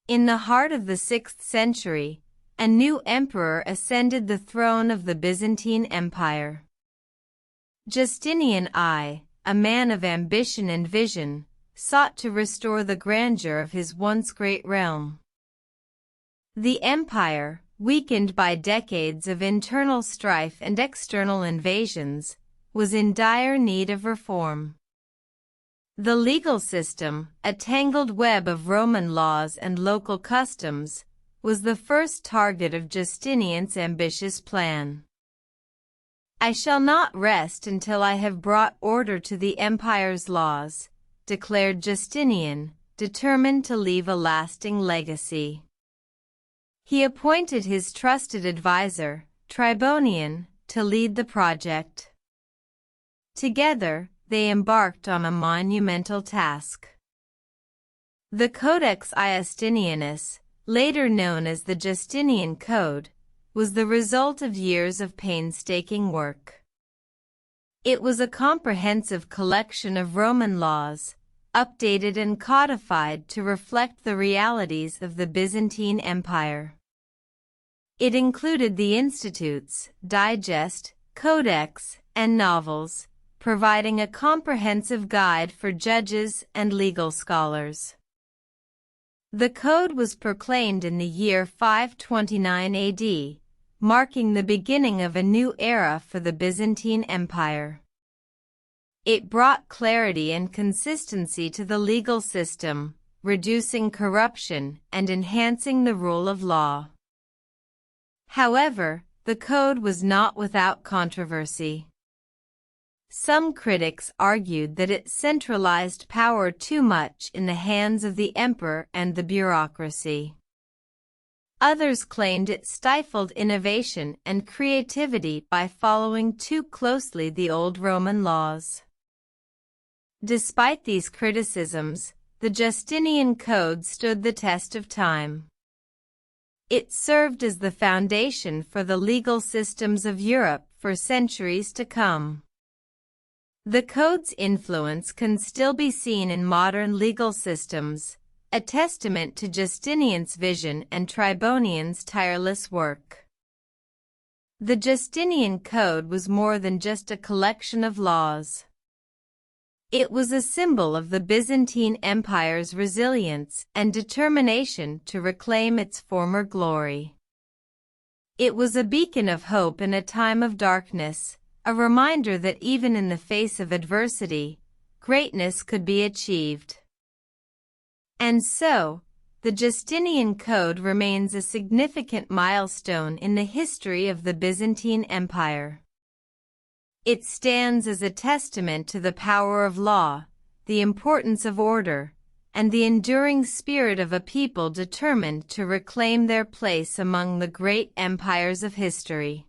In the heart of the 6th century, a new emperor ascended the throne of the Byzantine Empire. Justinian I, a man of ambition and vision, sought to restore the grandeur of his once great realm. The empire, weakened by decades of internal strife and external invasions, was in dire need of reform. The legal system, a tangled web of Roman laws and local customs, was the first target of Justinian's ambitious plan. "I shall not rest until I have brought order to the empire's laws," declared Justinian, determined to leave a lasting legacy. He appointed his trusted advisor, Tribonian, to lead the project. Together, they embarked on a monumental task. The Codex Iustinianus, later known as the Justinian Code, was the result of years of painstaking work. It was a comprehensive collection of Roman laws, updated and codified to reflect the realities of the Byzantine Empire. It included the institutes, digest, codex, and novels, providing a comprehensive guide for judges and legal scholars. The code was proclaimed in the year 529 AD, marking the beginning of a new era for the Byzantine Empire. It brought clarity and consistency to the legal system, reducing corruption and enhancing the rule of law. However, the code was not without controversy. Some critics argued that it centralized power too much in the hands of the emperor and the bureaucracy. Others claimed it stifled innovation and creativity by following too closely the old Roman laws. Despite these criticisms, the Justinian Code stood the test of time. It served as the foundation for the legal systems of Europe for centuries to come. The code's influence can still be seen in modern legal systems, a testament to Justinian's vision and Tribonian's tireless work. The Justinian Code was more than just a collection of laws. It was a symbol of the Byzantine Empire's resilience and determination to reclaim its former glory. It was a beacon of hope in a time of darkness, a reminder that even in the face of adversity, greatness could be achieved. And so, the Justinian Code remains a significant milestone in the history of the Byzantine Empire. It stands as a testament to the power of law, the importance of order, and the enduring spirit of a people determined to reclaim their place among the great empires of history.